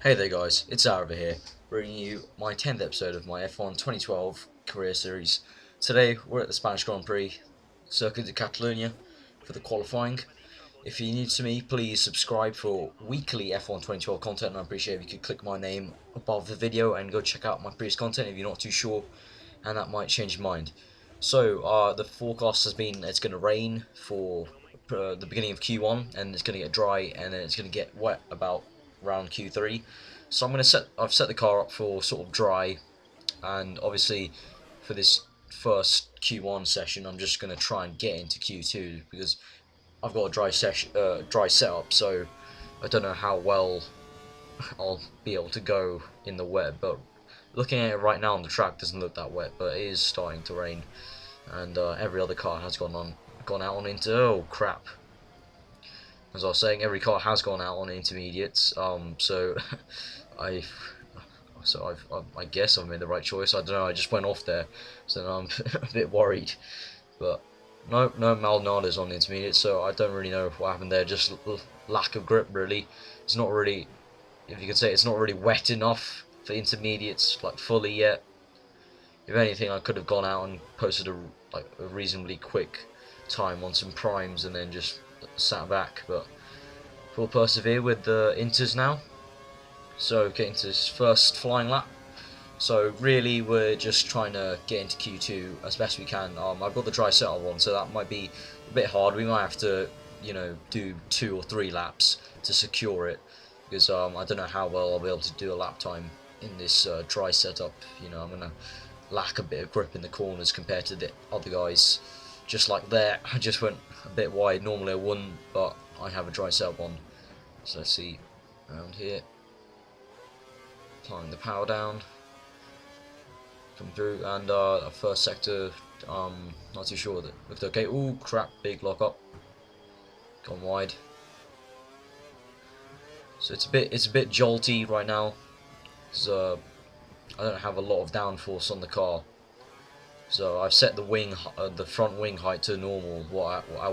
Hey there guys, it's Arva here, bringing you my 10th episode of my F1 2012 career series. Today we're at the Spanish Grand Prix, Circuit de Catalunya, for the qualifying. If you're new to me, please subscribe for weekly F1 2012 content, and I appreciate if you could click my name above the video and go check out my previous content if you're not too sure, and that might change your mind. So the forecast has been it's going to rain for the beginning of Q1, and it's going to get dry, and then it's going to get wet about around Q3. So I've set the car up for sort of dry, and obviously for this first Q1 session I'm just going to try and get into Q2 because I've got a dry setup, so I don't know how well I'll be able to go in the wet, but looking at it right now on the track doesn't look that wet, but it is starting to rain, and every other car has gone out on into, oh crap. As I was saying, every car has gone out on intermediates, so I guess I've made the right choice. I don't know, I just went off there, so now I'm a bit worried. But no Maldonado's on the intermediates, so I don't really know what happened there. Just lack of grip, really. It's not really, if you could say, it's not really wet enough for intermediates, like fully yet. If anything, I could have gone out and posted a reasonably quick time on some primes and then just sat back, but we'll persevere with the inters now. So getting to this first flying lap. So really we're just trying to get into Q2 as best we can. I've got the dry setup on, so that might be a bit hard. We might have to, do 2 or 3 laps to secure it, because I don't know how well I'll be able to do a lap time in this dry setup. I'm gonna lack a bit of grip in the corners compared to the other guys. Just like there, I just went a bit wide. Normally I wouldn't, but I have a dry setup on. So let's see around here. Applying the power down. Come through, and first sector, not too sure that looked okay. Ooh, crap, big lock up. Gone wide. So it's a bit jolty right now, because I don't have a lot of downforce on the car. So I've set the front wing height to normal, what I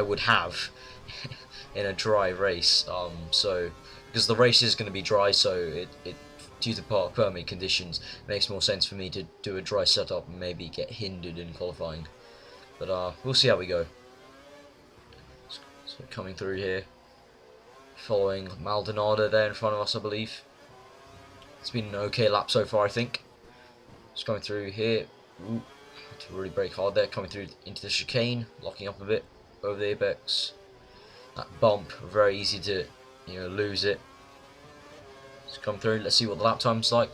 would have in a dry race. So because the race is going to be dry, so it due to permit conditions, it makes more sense for me to do a dry setup and maybe get hindered in qualifying. But we'll see how we go. So coming through here, following Maldonado there in front of us, I believe. It's been an okay lap so far, I think. Just going through here. Ooh, to really brake hard there. Coming through into the chicane, locking up a bit over the apex. That bump, very easy to lose it. Just come through. Let's see what the lap time's like.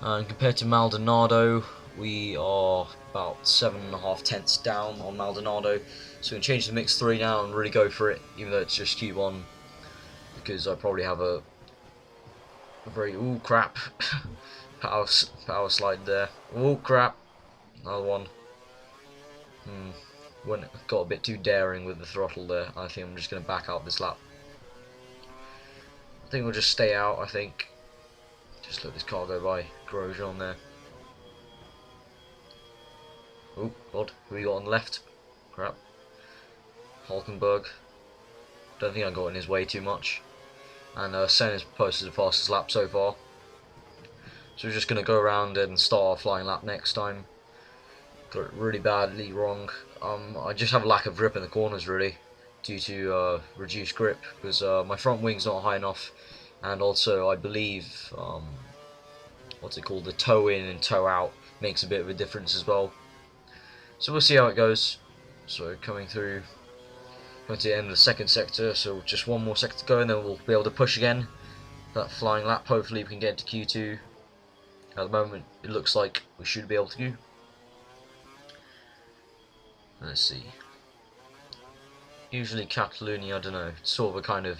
And compared to Maldonado, we are about 7.5 tenths down on Maldonado. So we can change the mix 3 now and really go for it, even though it's just Q1, because I probably have a very crap. Power slide there. Oh crap! Another one. Got a bit too daring with the throttle there. I think I'm just going to back out this lap. I think we'll just stay out. I think just let this car go by. Grosjean there. Oh god, who we got on the left? Crap. Hulkenberg. Don't think I got in his way too much. And Senna's posted the fastest lap so far. So we're just going to go around and start our flying lap next time. Got it really badly wrong. I just have a lack of grip in the corners, really, due to reduced grip, because my front wing's not high enough, and also I believe the toe in and toe out makes a bit of a difference as well. So we'll see how it goes. So coming to the end of the second sector, so just one more sector to go, and then we'll be able to push again. That flying lap, hopefully we can get into Q2. At the moment, it looks like we should be able to. Let's see. Usually Catalonia, I don't know, it's sort of a kind of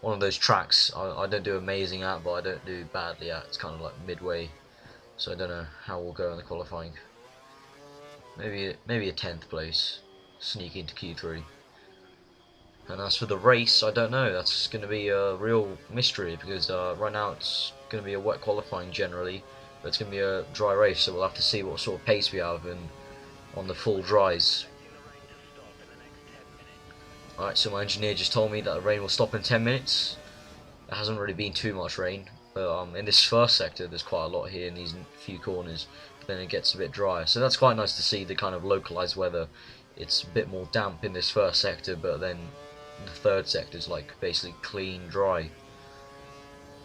one of those tracks I don't do amazing at, but I don't do badly at. It's kind of like midway, so I don't know how we'll go in the qualifying. Maybe a 10th place, sneak into Q3. And as for the race, I don't know. That's going to be a real mystery, because right now it's going to be a wet qualifying generally, but it's going to be a dry race, so we'll have to see what sort of pace we have on the full dries. Alright, so my engineer just told me that the rain will stop in 10 minutes. There hasn't really been too much rain, but in this first sector there's quite a lot here in these few corners, but then it gets a bit drier. So that's quite nice to see the kind of localized weather. It's a bit more damp in this first sector, but then the third sector is like basically clean, dry.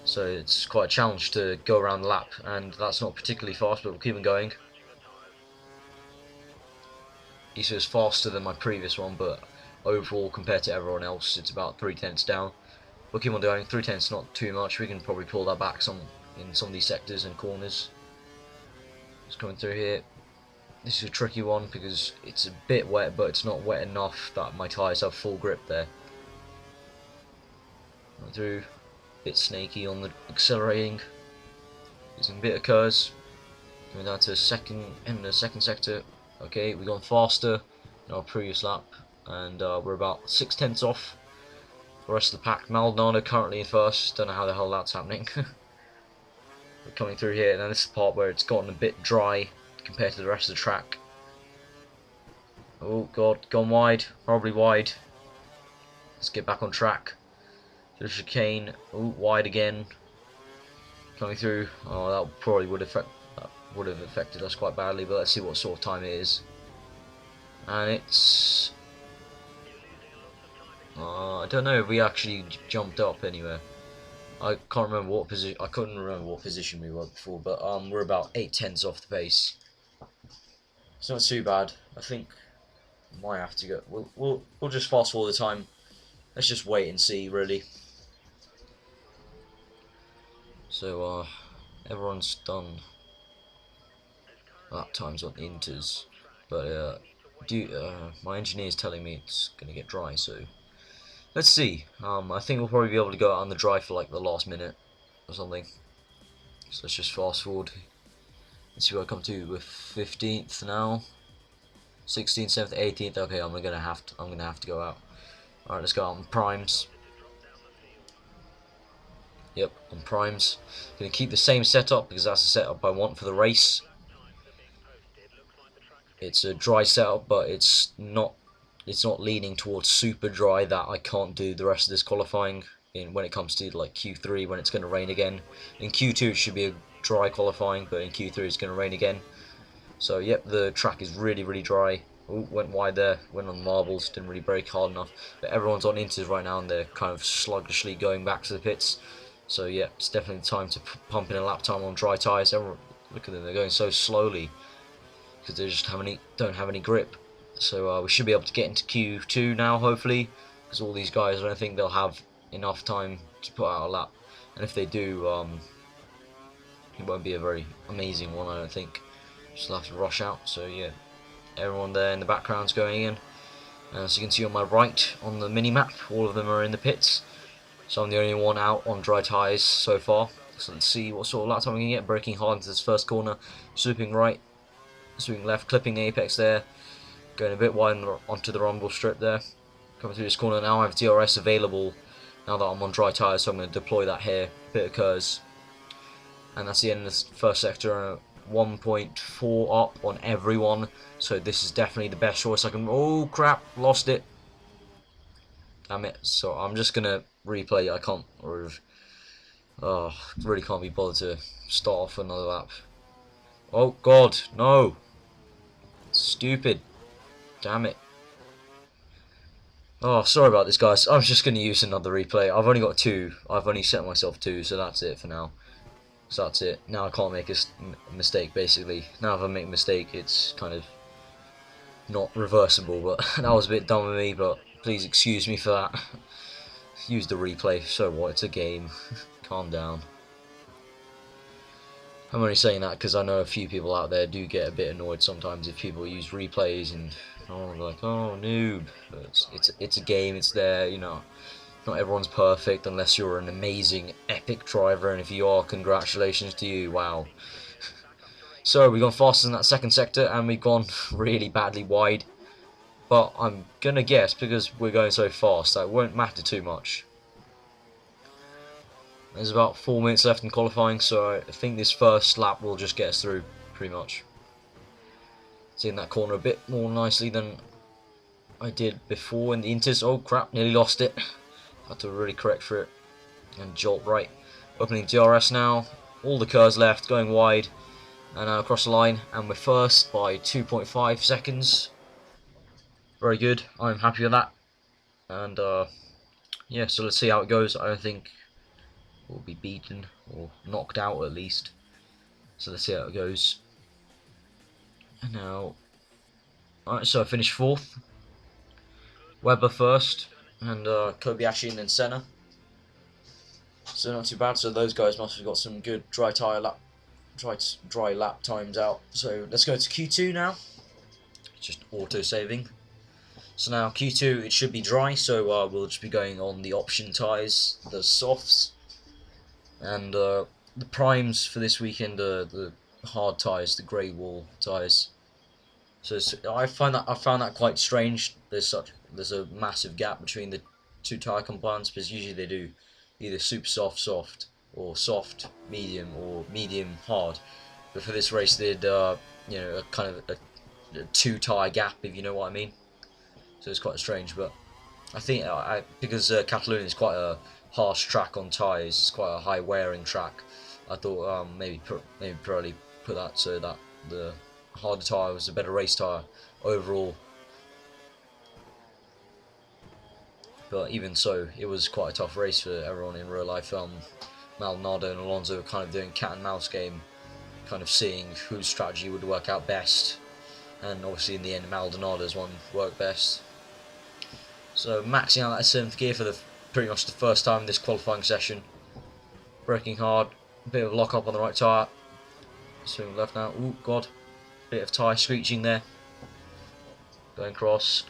So it's quite a challenge to go around the lap, and that's not particularly fast, but we'll keep on going. This is faster than my previous one, but overall compared to everyone else it's about 3/10 down. We'll keep on going. 3/10's not too much. We can probably pull that back in some of these sectors and corners. Just coming through here. This is a tricky one because it's a bit wet, but it's not wet enough that my tyres have full grip there. Coming through. A bit snaky on the accelerating. Using a bit of curves. Coming down to the second sector. Okay, we've gone faster in our previous lap, and we're about 6/10 off the rest of the pack. Maldonado currently in first. Don't know how the hell that's happening. We're coming through here, and now this is the part where it's gotten a bit dry compared to the rest of the track. Oh god, gone wide, horribly wide. Let's get back on track. The chicane, oh, wide again. Coming through. Oh, that probably would have affected us quite badly, but let's see what sort of time it is. And it's I don't know if we actually jumped up anywhere. I can't remember what position. I couldn't remember what position we were before, but we're about 8/10 off the pace. It's not too bad. I think we might have to go. We'll just fast forward the time. Let's just wait and see, really. So everyone's done lap times on inters, but my engineer's telling me it's gonna get dry, so let's see. I think we'll probably be able to go out on the dry for like the last minute or something. So let's just fast forward. Let's see what I come to with 15th now. 16th, 7th, 18th. Okay, I'm gonna have to go out. Alright, let's go out on primes. Yep, on primes. Gonna keep the same setup because that's the setup I want for the race. It's a dry setup, but it's not leaning towards super dry that I can't do the rest of this qualifying when it comes to like Q3 when it's going to rain again. In Q2 it should be a dry qualifying, but in Q3 it's going to rain again. So yep, the track is really dry. Ooh, went wide there, went on marbles, didn't really brake hard enough. But everyone's on inters right now and they're kind of sluggishly going back to the pits. So yeah, it's definitely time to pump in a lap time on dry tyres. Look at them, they're going so slowly because they just don't have any grip. So we should be able to get into Q2 now, hopefully, because all these guys, I don't think they'll have enough time to put out a lap. And if they do, it won't be a very amazing one, I don't think. Just have to rush out. So yeah, everyone there in the background's going in. As you can see on my right on the mini-map, all of them are in the pits. So I'm the only one out on dry tyres so far. So let's see what sort of lap time we can get. Braking hard into this first corner, swooping right, swooping left, clipping the apex there. Going a bit wide onto the rumble strip there. Coming through this corner now, I have DRS available now that I'm on dry tyres, so I'm going to deploy that here. Bit of curves. And that's the end of this first sector. 1.4 up on everyone. So this is definitely the best choice I can... Oh crap, lost it. Damn it. So I'm just going to replay. I can't... really can't be bothered to start off another lap. Oh god, no. Stupid. Damn it. Oh, sorry about this, guys. I'm just going to use another replay. I've only got 2. I've only set myself 2, so that's it for now. So that's it. Now I can't make a mistake, basically. Now if I make a mistake, it's kind of not reversible, but that was a bit dumb of me, but please excuse me for that. Use the replay. So what? It's a game. Calm down. I'm only saying that because I know a few people out there do get a bit annoyed sometimes if people use replays and like, oh noob. But it's a game. It's there. You know, not everyone's perfect unless you're an amazing epic driver, and if you are, congratulations to you. Wow. So we've gone faster in that second sector, and we've gone really badly wide. But I'm gonna guess because we're going so fast that won't matter too much. There's about 4 minutes left in qualifying, so I think this first lap will just get us through, pretty much. Seeing that corner a bit more nicely than I did before in the Inters. Oh crap, nearly lost it. Had to really correct for it and jolt right. Opening DRS now, all the curves left, going wide, and now across the line, and we're first by 2.5 seconds. Very good, I'm happy with that. And yeah, so let's see how it goes. I don't think we'll be beaten, or knocked out at least. So let's see how it goes. And now, alright, so I finished 4th. Webber first, and Kobayashi and then Senna. So not too bad. So those guys must have got some good dry lap times out. So let's go to Q2 now. Just auto saving. So now Q2 it should be dry. So we'll just be going on the option tyres, the softs, and the primes for this weekend are the hard tyres, the grey wall tyres. So I found that quite strange. There's a massive gap between the two tyre compounds because usually they do either super soft, or soft medium, or medium hard. But for this race they did you know, a kind of a 2 tyre gap, if you know what I mean. So it's quite strange, but I think because Catalonia is quite a harsh track on tyres, it's quite a high wearing track. I thought maybe probably put that so that the harder tyre was a better race tyre overall. But even so, it was quite a tough race for everyone in real life. Maldonado and Alonso were kind of doing cat and mouse game, kind of seeing whose strategy would work out best. And obviously in the end, Maldonado's one worked best. So maxing out that 7th gear for pretty much the first time in this qualifying session. Braking hard, a bit of lock up on the right tyre. Swing left now. Ooh, God. Bit of tyre screeching there. Going cross.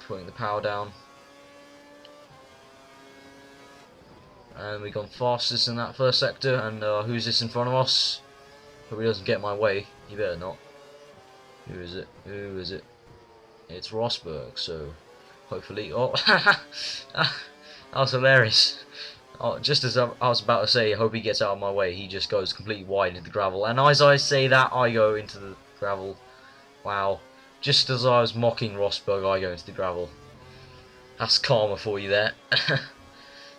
Putting the power down. And we've gone fastest in that first sector. And who's this in front of us? Hope he doesn't get my way. He better not. Who is it? Who is it? It's Rosberg. So hopefully. Oh, that was hilarious. Oh, just as I was about to say, I hope he gets out of my way. He just goes completely wide into the gravel. And as I say that, I go into the gravel. Wow. Just as I was mocking Rosberg, I go into the gravel. That's karma for you there.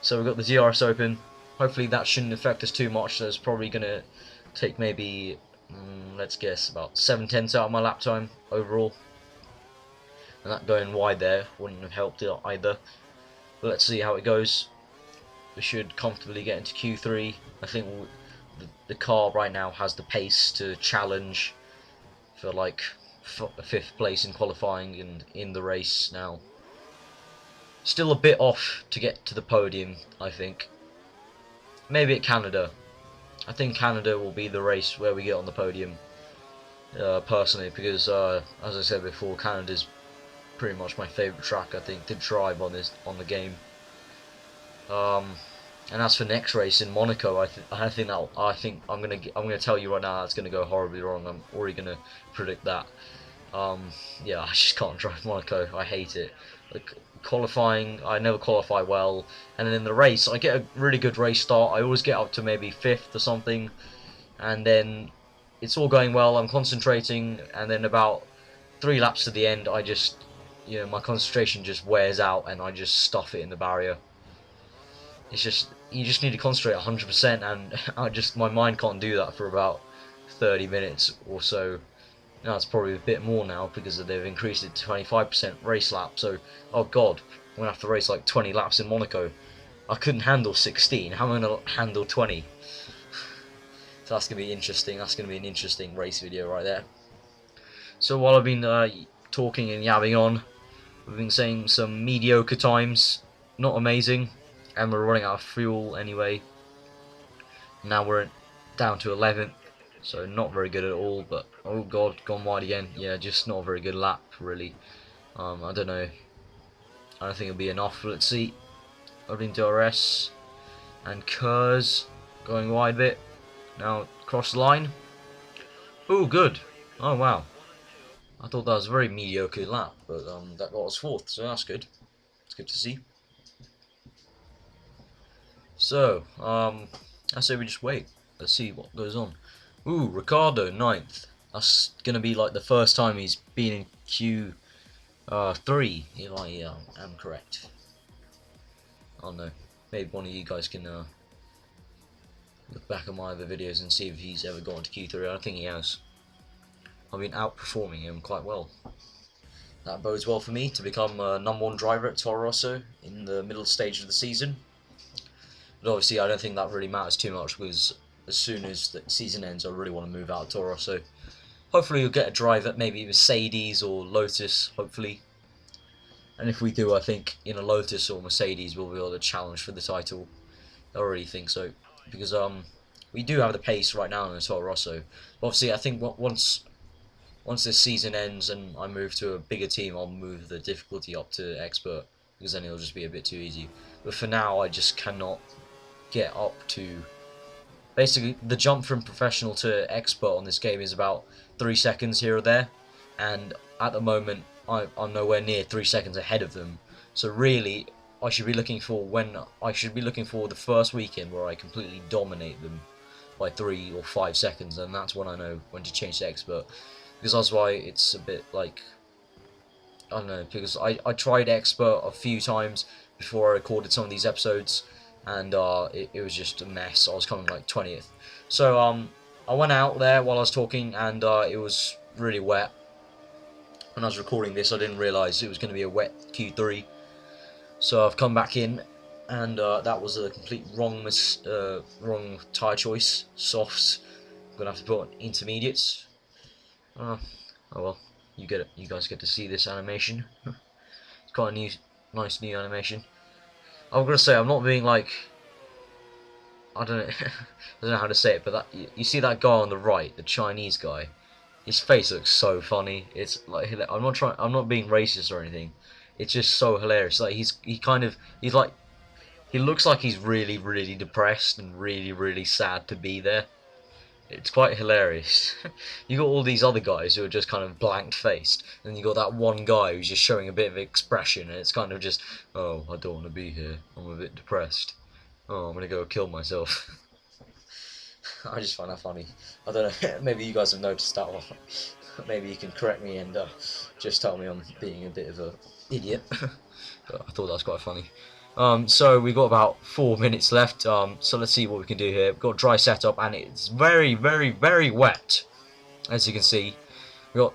So we've got the DRS open. Hopefully that shouldn't affect us too much. So it's probably going to take maybe, let's guess, about 7/10 out of my lap time overall. And that going wide there wouldn't have helped it either. But let's see how it goes. We should comfortably get into Q3. I think the car right now has the pace to challenge for like 5th place in qualifying and in the race now. Still a bit off to get to the podium, I think. Maybe at Canada. I think Canada will be the race where we get on the podium, personally, because as I said before, Canada's pretty much my favourite track, I think, to drive on the game. And as for next race in Monaco, I think I'm gonna tell you right now that's gonna go horribly wrong. I'm already gonna predict that. Yeah, I just can't drive Monaco. I hate it. Like, qualifying, I never qualify well, and then in the race, I get a really good race start. I always get up to maybe 5th or something, and then it's all going well. I'm concentrating, and then about 3 laps to the end, I just, you know, my concentration just wears out, and I just stuff it in the barrier. It's just, you just need to concentrate 100%, and my mind can't do that for about 30 minutes or so. Now it's probably a bit more now because they've increased it to 25% race lap. So, oh god, I'm gonna have to race like 20 laps in Monaco. I couldn't handle 16. How am I gonna handle 20? So that's gonna be interesting. That's gonna be an interesting race video right there. So while I've been talking and yabbing on, we've been saying some mediocre times, not amazing, and we're running out of fuel anyway. Now we're down to 11th. So not very good at all, but oh god, gone wide again. Yeah, just not a very good lap, really. I don't know. I don't think it'll be enough. Let's see. Opening DRS and Kurz going wide a bit. Now cross the line. Oh, good. Oh wow. I thought that was a very mediocre lap, but that got us 4th, so that's good. It's good to see. So I say we just wait. Let's see what goes on. Ooh, Ricciardo 9th. That's gonna be like the first time he's been in 3, if I am correct. I don't know. Maybe one of you guys can look back at my other videos and see if he's ever gone to Q3. I don't think he has. I've been outperforming him quite well. That bodes well for me to become #1 driver at Toro Rosso in the middle stage of the season. But obviously I don't think that really matters too much, because as soon as the season ends I really want to move out of Toro Rosso. Hopefully we'll get a drive at maybe Mercedes or Lotus, hopefully. And if we do, I think in a Lotus or Mercedes we'll be able to challenge for the title. I already think so, because we do have the pace right now in the Toro Rosso. Obviously I think once this season ends and I move to a bigger team, I'll move the difficulty up to expert, because then it'll just be a bit too easy. But for now I just cannot get up to... Basically the jump from professional to expert on this game is about 3 seconds here or there, and at the moment I'm nowhere near 3 seconds ahead of them. So really I should be looking for the first weekend where I completely dominate them by 3 or 5 seconds, and that's when I know when to change to expert. Because that's why it's a bit like, I don't know, because I tried expert a few times before I recorded some of these episodes, and it was just a mess. I was coming like 20th. So I went out there while I was talking, and it was really wet. When I was recording this I didn't realise it was going to be a wet Q3. So I've come back in, and that was a complete wrong tyre choice. Softs. I'm going to have to put on intermediates. Oh well, you get it. You guys get to see this animation. It's quite a nice new animation. I'm gonna say I'm not being like, I don't know, I don't know how to say it, but that you see that guy on the right, the Chinese guy. His face looks so funny. It's like, I'm not being racist or anything. It's just so hilarious. Like he looks like he's really depressed and really sad to be there. It's quite hilarious. You got all these other guys who are just kind of blank faced, and you got that one guy who's just showing a bit of expression, and it's kind of just, oh, I don't want to be here, I'm a bit depressed, oh, I'm gonna go kill myself. I just find that funny. I don't know, maybe you guys have noticed that one. Maybe you can correct me and just tell me I'm being a bit of an idiot. But I thought that was quite funny. So we've got about 4 minutes left, so let's see what we can do here. We've got dry setup, and it's very wet, as you can see. We've got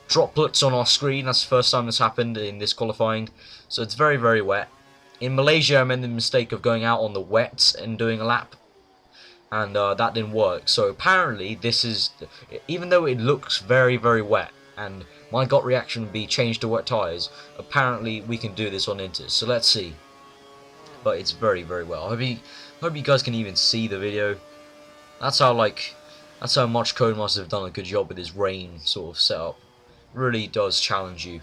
droplets on our screen. That's the first time this happened in this qualifying, so it's very wet. In Malaysia I made the mistake of going out on the wets and doing a lap, and that didn't work. So apparently this is, even though it looks very wet, and my gut reaction would be change to wet tyres, apparently we can do this on Inters, so let's see. But it's very well. I hope you guys can even see the video. That's how much Codemasters have done a good job with his rain sort of setup. Really does challenge you.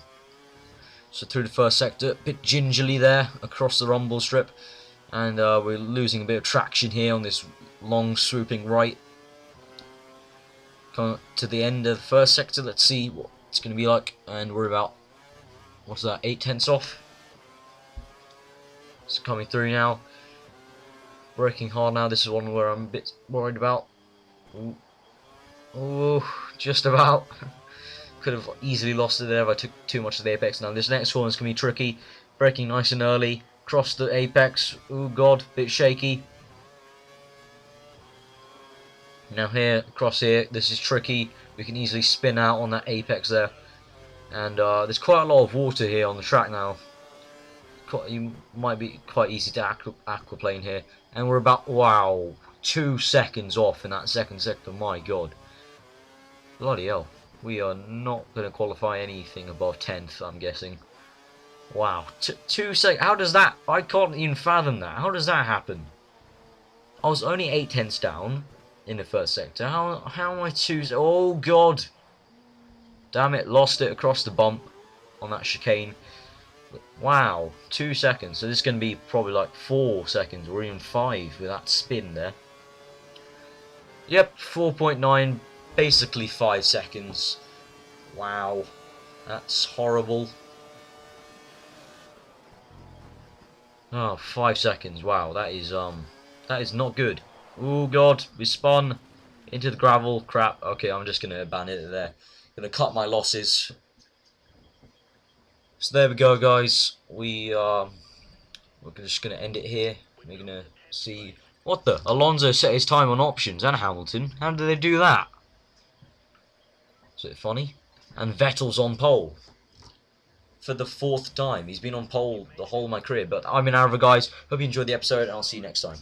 So through the first sector, a bit gingerly there across the rumble strip, and we're losing a bit of traction here on this long swooping right. Coming to the end of the first sector, let's see what it's going to be like, and we're about, what's that, 8/10 off. It's coming through now. Braking hard now. This is one where I'm a bit worried about. Ooh. Oh, just about. Could have easily lost it there if I took too much of the apex. Now this next one is going to be tricky. Braking nice and early. Cross the apex. Oh god, bit shaky. Now here, across here, this is tricky. We can easily spin out on that apex there. And there's quite a lot of water here on the track now. You might be quite easy to aquaplane here, and we're about, wow, 2 seconds off in that second sector. My god, bloody hell, we are not going to qualify anything above 10th, I'm guessing. Wow, 2 seconds, how does that, I can't even fathom that. How does that happen? I was only 8/10 down in the first sector. How am I 2, oh god, damn it, lost it across the bump on that chicane. Wow, 2 seconds. So this is going to be probably like 4 seconds or even 5 with that spin there. Yep, 4.9, basically 5 seconds. Wow, that's horrible. Oh, 5 seconds. Wow, that is not good. Oh god, we spun into the gravel. Crap. Okay, I'm just going to abandon it there. Going to cut my losses. So there we go, guys. We're just gonna end it here. We're gonna see what the Alonso set his time on options and Hamilton. How did they do that? Is it funny? And Vettel's on pole for the 4th time. He's been on pole the whole of my career. But I'm in Arava, guys. Hope you enjoyed the episode, and I'll see you next time.